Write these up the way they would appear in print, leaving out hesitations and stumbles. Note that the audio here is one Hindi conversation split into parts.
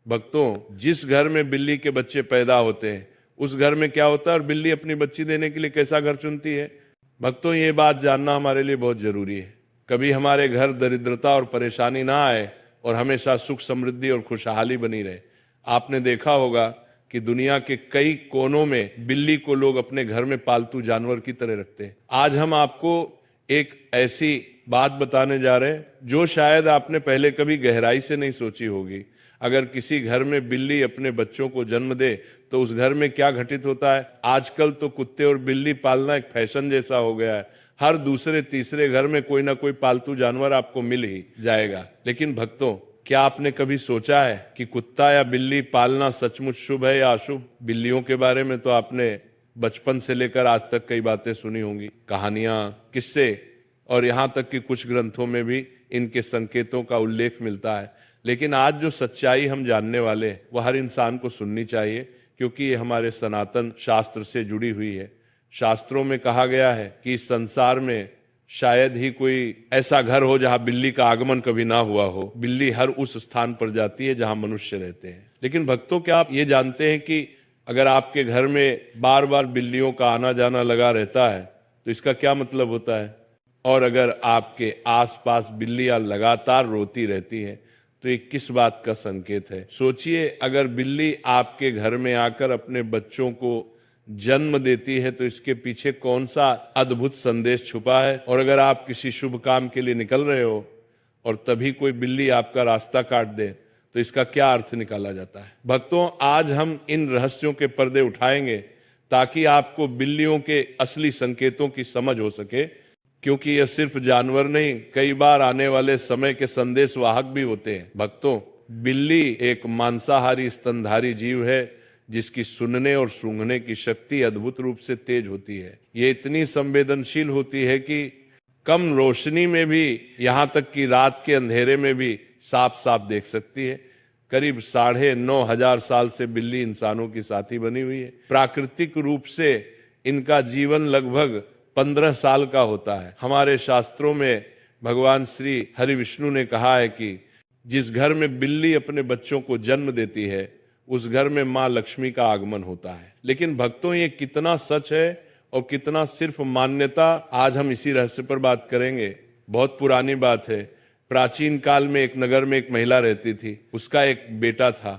भक्तों, जिस घर में बिल्ली के बच्चे पैदा होते हैं उस घर में क्या होता है और बिल्ली अपनी बच्ची देने के लिए कैसा घर चुनती है। भक्तों, ये बात जानना हमारे लिए बहुत जरूरी है। कभी हमारे घर दरिद्रता और परेशानी ना आए और हमेशा सुख समृद्धि और खुशहाली बनी रहे। आपने देखा होगा कि दुनिया के कई कोनों में बिल्ली को लोग अपने घर में पालतू जानवर की तरह रखते हैं। आज हम आपको एक ऐसी बात बताने जा रहे हैं जो शायद आपने पहले कभी गहराई से नहीं सोची होगी। अगर किसी घर में बिल्ली अपने बच्चों को जन्म दे तो उस घर में क्या घटित होता है। आजकल तो कुत्ते और बिल्ली पालना एक फैशन जैसा हो गया है। हर दूसरे तीसरे घर में कोई ना कोई पालतू जानवर आपको मिल ही जाएगा। लेकिन भक्तों, क्या आपने कभी सोचा है कि कुत्ता या बिल्ली पालना सचमुच शुभ है या अशुभ। बिल्लियों के बारे में तो आपने बचपन से लेकर आज तक कई बातें सुनी होंगी, कहानियां, किस्से, और यहाँ तक कि कुछ ग्रंथों में भी इनके संकेतों का उल्लेख मिलता है। लेकिन आज जो सच्चाई हम जानने वाले हैं वह हर इंसान को सुननी चाहिए, क्योंकि ये हमारे सनातन शास्त्र से जुड़ी हुई है। शास्त्रों में कहा गया है कि इस संसार में शायद ही कोई ऐसा घर हो जहां बिल्ली का आगमन कभी ना हुआ हो। बिल्ली हर उस स्थान पर जाती है जहां मनुष्य रहते हैं। लेकिन भक्तों, क्या आप ये जानते हैं कि अगर आपके घर में बार बार बिल्लियों का आना जाना लगा रहता है तो इसका क्या मतलब होता है। और अगर आपके आसपास बिल्लियां लगातार रोती रहती हैं तो ये किस बात का संकेत है। सोचिए, अगर बिल्ली आपके घर में आकर अपने बच्चों को जन्म देती है तो इसके पीछे कौन सा अद्भुत संदेश छुपा है। और अगर आप किसी शुभ काम के लिए निकल रहे हो और तभी कोई बिल्ली आपका रास्ता काट दे तो इसका क्या अर्थ निकाला जाता है। भक्तों, आज हम इन रहस्यों के पर्दे उठाएंगे ताकि आपको बिल्लियों के असली संकेतों की समझ हो सके, क्योंकि यह सिर्फ जानवर नहीं, कई बार आने वाले समय के संदेश वाहक भी होते हैं। भक्तों, बिल्ली एक मांसाहारी स्तनधारी जीव है जिसकी सुनने और सूंघने की शक्ति अद्भुत रूप से तेज होती है। ये इतनी संवेदनशील होती है कि कम रोशनी में भी, यहाँ तक कि रात के अंधेरे में भी साफ साफ देख सकती है। करीब 9,500 साल से बिल्ली इंसानों की साथी बनी हुई है। प्राकृतिक रूप से इनका जीवन लगभग 15 साल का होता है। हमारे शास्त्रों में भगवान श्री हरि विष्णु ने कहा है कि जिस घर में बिल्ली अपने बच्चों को जन्म देती है उस घर में माँ लक्ष्मी का आगमन होता है। लेकिन भक्तों, ये कितना सच है और कितना सिर्फ मान्यता, आज हम इसी रहस्य पर बात करेंगे। बहुत पुरानी बात है। प्राचीन काल में एक नगर में एक महिला रहती थी। उसका एक बेटा था,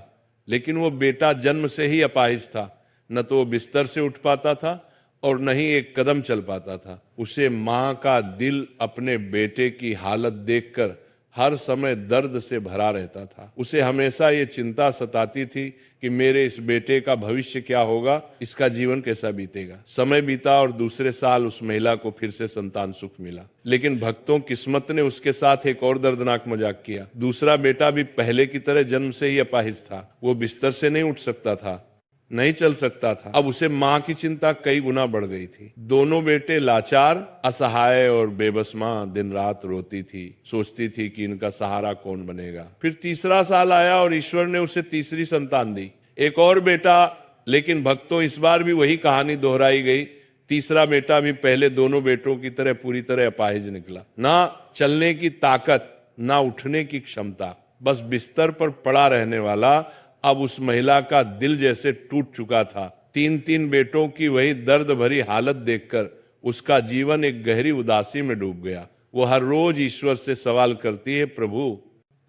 लेकिन वो बेटा जन्म से ही अपाहिज था। न तो वो बिस्तर से उठ पाता था और न ही एक कदम चल पाता था। उसे माँ का दिल अपने बेटे की हालत देखकर हर समय दर्द से भरा रहता था। उसे हमेशा ये चिंता सताती थी कि मेरे इस बेटे का भविष्य क्या होगा, इसका जीवन कैसा बीतेगा। समय बीता और दूसरे साल उस महिला को फिर से संतान सुख मिला। लेकिन भक्तों, किस्मत ने उसके साथ एक और दर्दनाक मजाक किया। दूसरा बेटा भी पहले की तरह जन्म से ही अपाहिज था। वो बिस्तर से नहीं उठ सकता था, नहीं चल सकता था। अब उसे माँ की चिंता कई गुना बढ़ गई थी। दोनों बेटे लाचार, असहाय और बेबस माँ दिन रात रोती थी, सोचती थी कि इनका सहारा कौन बनेगा। फिर तीसरा साल आया और ईश्वर ने उसे तीसरी संतान दी, एक और बेटा। लेकिन भक्तों, इस बार भी वही कहानी दोहराई गई। तीसरा बेटा भी पहले दोनों बेटों की तरह पूरी तरह अपाहिज निकला। ना चलने की ताकत, ना उठने की क्षमता, बस बिस्तर पर पड़ा रहने वाला। अब उस महिला का दिल जैसे टूट चुका था। 3 बेटों की वही दर्द भरी हालत देखकर उसका जीवन एक गहरी उदासी में डूब गया। वो हर रोज ईश्वर से सवाल करती है, प्रभु,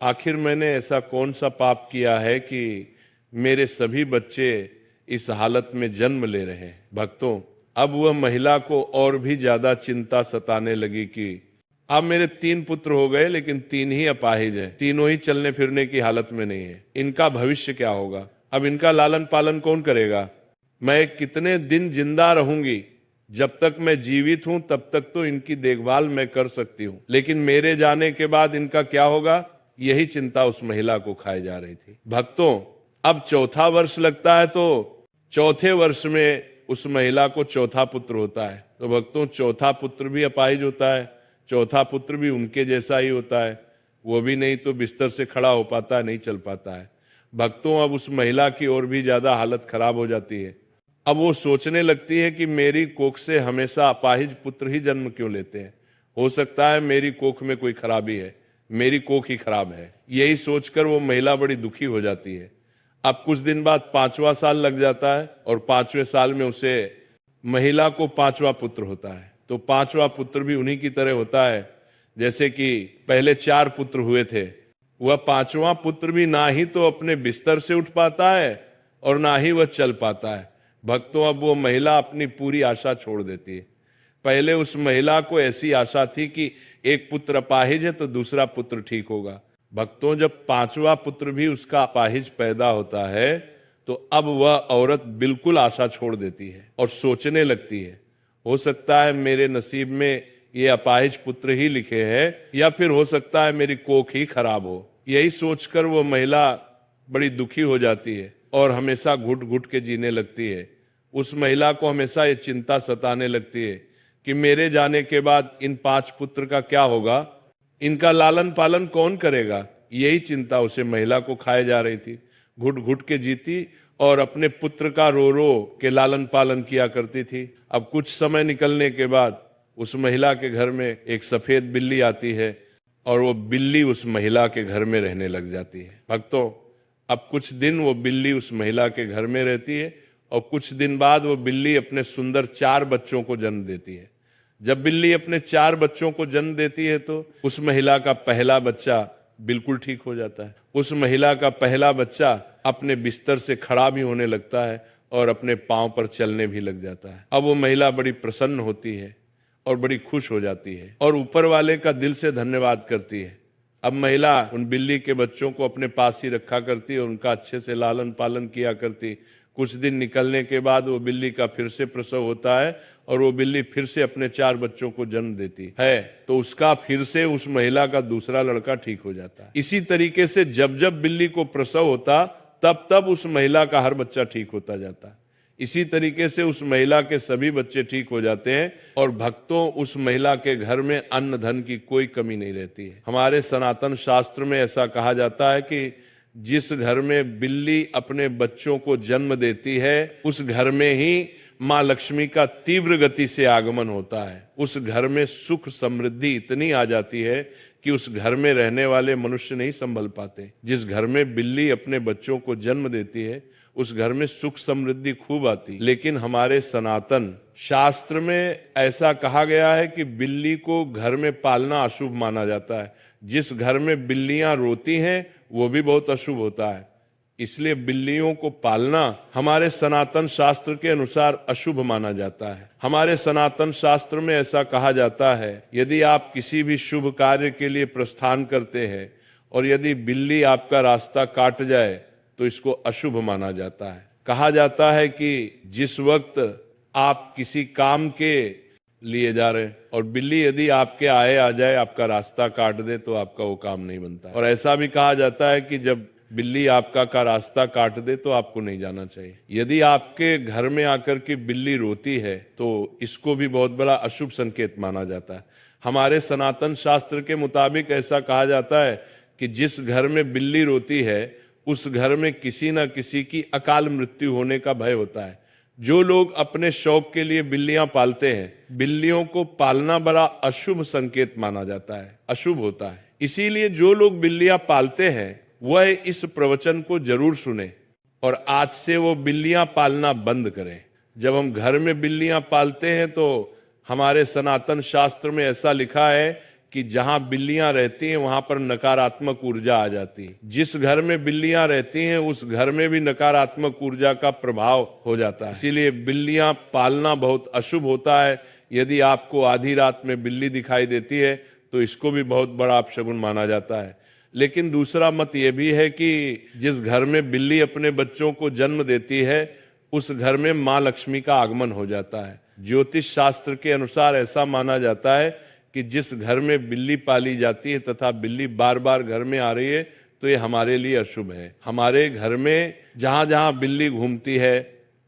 आखिर मैंने ऐसा कौन सा पाप किया है कि मेरे सभी बच्चे इस हालत में जन्म ले रहे हैं। भक्तों, अब वह महिला को और भी ज्यादा चिंता सताने लगी कि अब मेरे 3 पुत्र हो गए, लेकिन 3 ही अपाहिज हैं, तीनों ही चलने फिरने की हालत में नहीं है। इनका भविष्य क्या होगा। अब इनका लालन पालन कौन करेगा। मैं कितने दिन जिंदा रहूंगी। जब तक मैं जीवित हूं तब तक तो इनकी देखभाल मैं कर सकती हूं, लेकिन मेरे जाने के बाद इनका क्या होगा, यही चिंता उस महिला को खाए जा रही थी। भक्तों, अब चौथा वर्ष लगता है तो चौथे वर्ष में उस महिला को चौथा पुत्र होता है। तो भक्तों, चौथा पुत्र भी अपाहिज होता है। चौथा पुत्र भी उनके जैसा ही होता है। वो भी नहीं तो बिस्तर से खड़ा हो पाता है, नहीं चल पाता है। भक्तों, अब उस महिला की और भी ज्यादा हालत खराब हो जाती है। अब वो सोचने लगती है कि मेरी कोख से हमेशा अपाहिज पुत्र ही जन्म क्यों लेते हैं। हो सकता है मेरी कोख में कोई खराबी है, मेरी कोख ही खराब है। यही सोचकर वो महिला बड़ी दुखी हो जाती है। अब कुछ दिन बाद 5वां साल लग जाता है और 5वें साल में उसे महिला को 5वां पुत्र होता है। तो 5वां पुत्र भी उन्हीं की तरह होता है जैसे कि पहले 4 पुत्र हुए थे। वह 5वां पुत्र भी ना ही तो अपने बिस्तर से उठ पाता है और ना ही वह चल पाता है। भक्तों, अब वो महिला अपनी पूरी आशा छोड़ देती है। पहले उस महिला को ऐसी आशा थी कि एक पुत्र अपाहिज है तो दूसरा पुत्र ठीक होगा। भक्तों, जब 5वां पुत्र भी उसका अपाहिज पैदा होता है तो अब वह औरत बिल्कुल आशा छोड़ देती है और सोचने लगती है, हो सकता है मेरे नसीब में ये अपाहिज पुत्र ही लिखे हैं, या फिर हो सकता है मेरी कोख ही खराब हो। यही सोचकर वो महिला बड़ी दुखी हो जाती है और हमेशा घुट घुट के जीने लगती है। उस महिला को हमेशा ये चिंता सताने लगती है कि मेरे जाने के बाद इन 5 पुत्र का क्या होगा, इनका लालन पालन कौन करेगा। यही चिंता उसे महिला को खाए जा रही थी। घुट घुट के जीती और अपने पुत्र का रो रो के लालन पालन किया करती थी। अब कुछ समय निकलने के बाद उस महिला के घर में एक सफेद बिल्ली आती है और वो बिल्ली उस महिला के घर में रहने लग जाती है। भक्तों, अब कुछ दिन वो बिल्ली उस महिला के घर में रहती है और कुछ दिन बाद वो बिल्ली अपने सुंदर 4 बच्चों को जन्म देती है। जब बिल्ली अपने 4 बच्चों को जन्म देती है तो उस महिला का पहला बच्चा बिल्कुल ठीक हो जाता है। उस महिला का पहला बच्चा अपने बिस्तर से खड़ा भी होने लगता है और अपने पांव पर चलने भी लग जाता है। अब वो महिला बड़ी प्रसन्न होती है और बड़ी खुश हो जाती है और ऊपर वाले का दिल से धन्यवाद करती है। अब महिला उन बिल्ली के बच्चों को अपने पास ही रखा करती और उनका अच्छे से लालन पालन किया करती। कुछ दिन निकलने के बाद वो बिल्ली का फिर से प्रसव होता है और वो बिल्ली फिर से अपने 4 बच्चों को जन्म देती है तो उसका फिर से उस महिला का दूसरा लड़का ठीक हो जाता है। इसी तरीके से जब जब बिल्ली को प्रसव होता तब तब उस महिला का हर बच्चा ठीक होता जाता। इसी तरीके से उस महिला के सभी बच्चे ठीक हो जाते हैं और भक्तों, उस महिला के घर में अन्न धन की कोई कमी नहीं रहती है। हमारे सनातन शास्त्र में ऐसा कहा जाता है कि जिस घर में बिल्ली अपने बच्चों को जन्म देती है उस घर में ही माँ लक्ष्मी का तीव्र गति से आगमन होता है। उस घर में सुख समृद्धि इतनी आ जाती है कि उस घर में रहने वाले मनुष्य नहीं संभल पाते। जिस घर में बिल्ली अपने बच्चों को जन्म देती है उस घर में सुख समृद्धि खूब आती। लेकिन हमारे सनातन शास्त्र में ऐसा कहा गया है कि बिल्ली को घर में पालना अशुभ माना जाता है। जिस घर में बिल्लियां रोती हैं वो भी बहुत अशुभ होता है। इसलिए बिल्लियों को पालना हमारे सनातन शास्त्र के अनुसार अशुभ माना जाता है। हमारे सनातन शास्त्र में ऐसा कहा जाता है, यदि आप किसी भी शुभ कार्य के लिए प्रस्थान करते हैं और यदि बिल्ली आपका रास्ता काट जाए तो इसको अशुभ माना जाता है। कहा जाता है कि जिस वक्त आप किसी काम के लिए जा रहे हैं और बिल्ली यदि आपके आए आ जाए, आपका रास्ता काट दे, तो आपका वो काम नहीं बनता। और ऐसा भी कहा जाता है कि जब बिल्ली आपका का रास्ता काट दे तो आपको नहीं जाना चाहिए। यदि आपके घर में आकर के बिल्ली रोती है तो इसको भी बहुत बड़ा अशुभ संकेत माना जाता है। हमारे सनातन शास्त्र के मुताबिक ऐसा कहा जाता है कि जिस घर में बिल्ली रोती है उस घर में किसी न किसी की अकाल मृत्यु होने का भय होता है। जो लोग अपने शौक के लिए बिल्लियां पालते हैं, बिल्लियों को पालना बड़ा अशुभ संकेत माना जाता है, अशुभ होता है। इसीलिए जो लोग बिल्लियां पालते हैं वह इस प्रवचन को जरूर सुने और आज से वो बिल्लियां पालना बंद करें। जब हम घर में बिल्लियां पालते हैं तो हमारे सनातन शास्त्र में ऐसा लिखा है कि जहां बिल्लियां रहती हैं वहां पर नकारात्मक ऊर्जा आ जाती है। जिस घर में बिल्लियां रहती हैं उस घर में भी नकारात्मक ऊर्जा का प्रभाव हो जाता है। इसीलिए बिल्लियां पालना बहुत अशुभ होता है। यदि आपको आधी रात में बिल्ली दिखाई देती है तो इसको भी बहुत बड़ा अपशगुन माना जाता है। लेकिन दूसरा मत यह भी है कि जिस घर में बिल्ली अपने बच्चों को जन्म देती है उस घर में माँ लक्ष्मी का आगमन हो जाता है। ज्योतिष शास्त्र के अनुसार ऐसा माना जाता है कि जिस घर में बिल्ली पाली जाती है तथा बिल्ली बार बार घर में आ रही है तो ये हमारे लिए अशुभ है। हमारे घर में जहां जहां बिल्ली घूमती है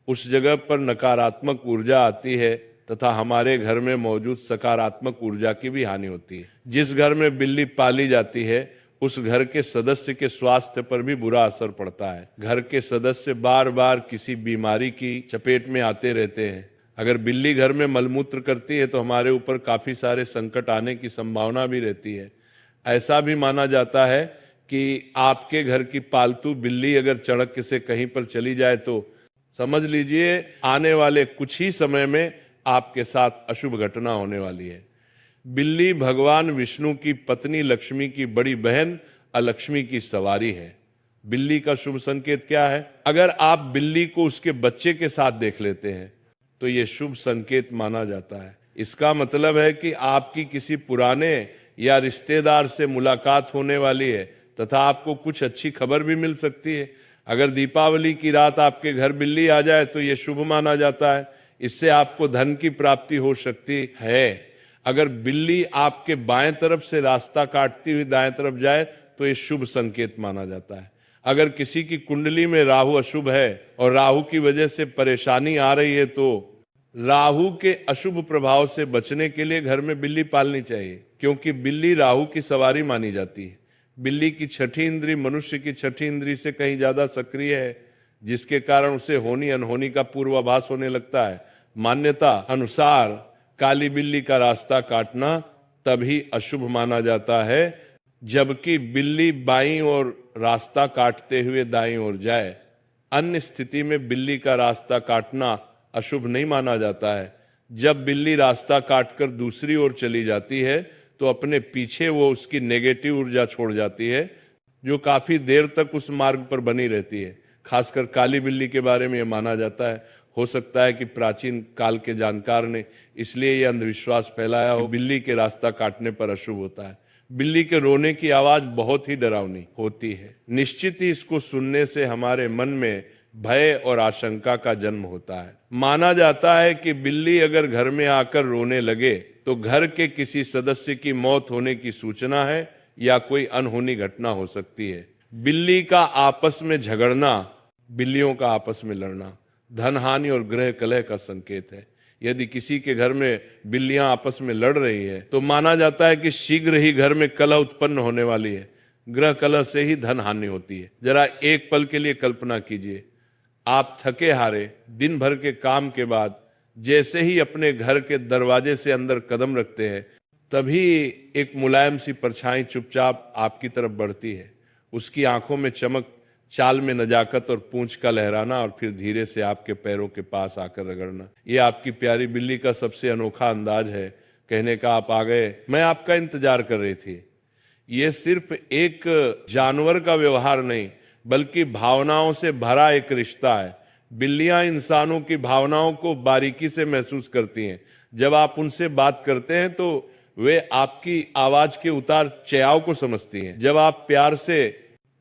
उस जगह पर नकारात्मक ऊर्जा आती है तथा हमारे घर में मौजूद सकारात्मक ऊर्जा की भी हानि होती है। जिस घर में बिल्ली पाली जाती है उस घर के सदस्य के स्वास्थ्य पर भी बुरा असर पड़ता है। घर के सदस्य बार बार किसी बीमारी की चपेट में आते रहते हैं। अगर बिल्ली घर में मलमूत्र करती है तो हमारे ऊपर काफी सारे संकट आने की संभावना भी रहती है। ऐसा भी माना जाता है कि आपके घर की पालतू बिल्ली अगर चढ़क से कहीं पर चली जाए तो समझ लीजिए आने वाले कुछ ही समय में आपके साथ अशुभ घटना होने वाली है। बिल्ली भगवान विष्णु की पत्नी लक्ष्मी की बड़ी बहन अलक्ष्मी की सवारी है। बिल्ली का शुभ संकेत क्या है? अगर आप बिल्ली को उसके बच्चे के साथ देख लेते हैं तो यह शुभ संकेत माना जाता है। इसका मतलब है कि आपकी किसी पुराने या रिश्तेदार से मुलाकात होने वाली है तथा आपको कुछ अच्छी खबर भी मिल सकती है। अगर दीपावली की रात आपके घर बिल्ली आ जाए तो यह शुभ माना जाता है, इससे आपको धन की प्राप्ति हो सकती है। अगर बिल्ली आपके बाएं तरफ से रास्ता काटती हुई दाएं तरफ जाए तो यह शुभ संकेत माना जाता है। अगर किसी की कुंडली में राहु अशुभ है और राहु की वजह से परेशानी आ रही है तो राहु के अशुभ प्रभाव से बचने के लिए घर में बिल्ली पालनी चाहिए, क्योंकि बिल्ली राहु की सवारी मानी जाती है। बिल्ली की छठी इंद्री मनुष्य की छठी इंद्री से कहीं ज्यादा सक्रिय है, जिसके कारण उसे होनी अनहोनी का पूर्वाभास होने लगता है। मान्यता अनुसार काली बिल्ली का रास्ता काटना तभी अशुभ माना जाता है जबकि बिल्ली बाईं ओर रास्ता काटते हुए दाईं ओर जाए। अन्य स्थिति में बिल्ली का रास्ता काटना अशुभ नहीं माना जाता है। जब बिल्ली रास्ता काटकर दूसरी ओर चली जाती है तो अपने पीछे वो उसकी नेगेटिव ऊर्जा छोड़ जाती है, जो काफी देर तक उस मार्ग पर बनी रहती है। खासकर काली बिल्ली के बारे में यह माना जाता है। हो सकता है कि प्राचीन काल के जानकार ने इसलिए यह अंधविश्वास फैलाया हो, बिल्ली के रास्ता काटने पर अशुभ होता है। बिल्ली के रोने की आवाज बहुत ही डरावनी होती है। निश्चित ही इसको सुनने से हमारे मन में भय और आशंका का जन्म होता है। माना जाता है कि बिल्ली अगर घर में आकर रोने लगे तो घर के किसी सदस्य की मौत होने की सूचना है या कोई अनहोनी घटना हो सकती है। बिल्ली का आपस में झगड़ना, बिल्लियों का आपस में लड़ना धन हानि और गृह कलह का संकेत है। यदि किसी के घर में बिल्लियां आपस में लड़ रही है तो माना जाता है कि शीघ्र ही घर में कलह उत्पन्न होने वाली है। गृह कलह से ही धन हानि होती है। जरा एक पल के लिए कल्पना कीजिए, आप थके हारे दिन भर के काम के बाद जैसे ही अपने घर के दरवाजे से अंदर कदम रखते हैं तभी एक मुलायम सी परछाई चुपचाप आपकी तरफ बढ़ती है। उसकी आंखों में चमक, चाल में नजाकत और पूंछ का लहराना और फिर धीरे से आपके पैरों के पास आकर रगड़ना, ये आपकी प्यारी बिल्ली का सबसे अनोखा अंदाज है कहने का, आप आ गए, मैं आपका इंतजार कर रही थी। ये सिर्फ एक जानवर का व्यवहार नहीं बल्कि भावनाओं से भरा एक रिश्ता है। बिल्लियां इंसानों की भावनाओं को बारीकी से महसूस करती हैं। जब आप उनसे बात करते हैं तो वे आपकी आवाज के उतार चढ़ाव को समझती हैं। जब आप प्यार से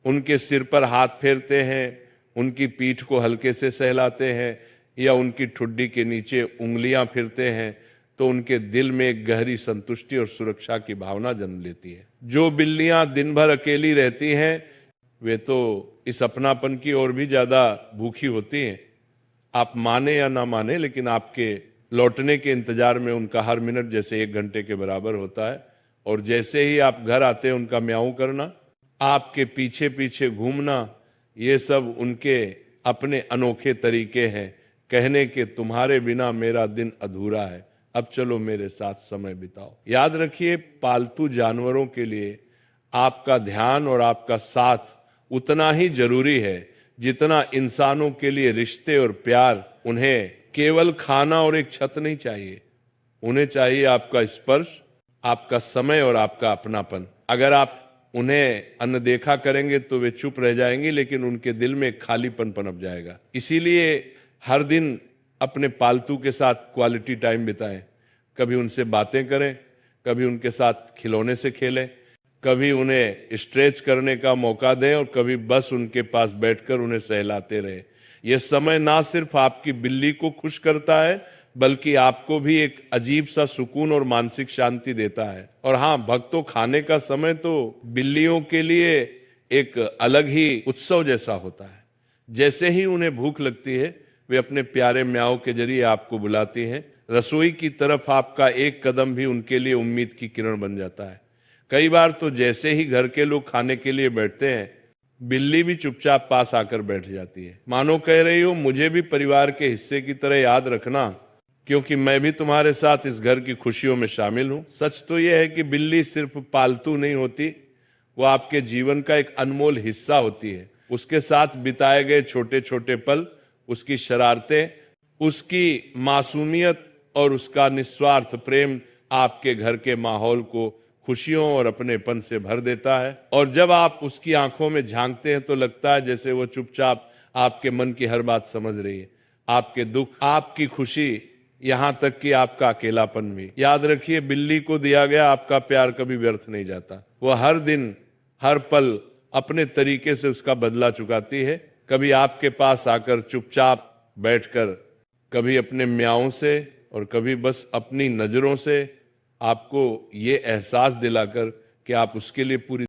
उनके सिर पर हाथ फेरते हैं, उनकी पीठ को हल्के से सहलाते हैं या उनकी ठुड्डी के नीचे उंगलियां फिरते हैं तो उनके दिल में एक गहरी संतुष्टि और सुरक्षा की भावना जन्म लेती है। जो बिल्लियां दिन भर अकेली रहती हैं वे तो इस अपनापन की ओर भी ज्यादा भूखी होती हैं। आप माने या ना माने, लेकिन आपके लौटने के इंतजार में उनका हर मिनट जैसे 1 घंटे के बराबर होता है। और जैसे ही आप घर आते हैं उनका म्याऊं करना, आपके पीछे पीछे घूमना, ये सब उनके अपने अनोखे तरीके हैं कहने के तुम्हारे बिना मेरा दिन अधूरा है, अब चलो मेरे साथ समय बिताओ। याद रखिए, पालतू जानवरों के लिए आपका ध्यान और आपका साथ उतना ही जरूरी है जितना इंसानों के लिए रिश्ते और प्यार। उन्हें केवल खाना और एक छत नहीं चाहिए, उन्हें चाहिए आपका स्पर्श, आपका समय और आपका अपनापन। अगर आप उन्हें अनदेखा करेंगे तो वे चुप रह जाएंगे, लेकिन उनके दिल में खालीपन पनप जाएगा। इसीलिए हर दिन अपने पालतू के साथ क्वालिटी टाइम बिताएं। कभी उनसे बातें करें, कभी उनके साथ खिलौने से खेलें, कभी उन्हें स्ट्रेच करने का मौका दें और कभी बस उनके पास बैठकर उन्हें सहलाते रहे। यह समय ना सिर्फ आपकी बिल्ली को खुश करता है बल्कि आपको भी एक अजीब सा सुकून और मानसिक शांति देता है। और हाँ भक्तों, खाने का समय तो बिल्लियों के लिए एक अलग ही उत्सव जैसा होता है। जैसे ही उन्हें भूख लगती है वे अपने प्यारे म्याऊं के जरिए आपको बुलाती हैं। रसोई की तरफ आपका एक कदम भी उनके लिए उम्मीद की किरण बन जाता है। कई बार तो जैसे ही घर के लोग खाने के लिए बैठते हैं बिल्ली भी चुपचाप पास आकर बैठ जाती है, मानो कह रही हो मुझे भी परिवार के हिस्से की तरह याद रखना, क्योंकि मैं भी तुम्हारे साथ इस घर की खुशियों में शामिल हूं। सच तो यह है कि बिल्ली सिर्फ पालतू नहीं होती, वो आपके जीवन का एक अनमोल हिस्सा होती है। उसके साथ बिताए गए छोटे छोटे पल, उसकी शरारतें, उसकी मासूमियत और उसका निस्वार्थ प्रेम आपके घर के माहौल को खुशियों और अपनेपन से भर देता है। और जब आप उसकी आंखों में झांकते हैं तो लगता है जैसे वो चुपचाप आपके मन की हर बात समझ रही है, आपके दुख, आपकी खुशी, यहां तक कि आपका अकेलापन भी। याद रखिए, बिल्ली को दिया गया आपका प्यार कभी व्यर्थ नहीं जाता। वो हर दिन, हर पल अपने तरीके से उसका बदला चुकाती है। कभी आपके पास आकर चुपचाप बैठकर, कभी अपने म्याऊं से, और कभी बस अपनी नजरों से आपको ये एहसास दिलाकर कि आप उसके लिए पूरी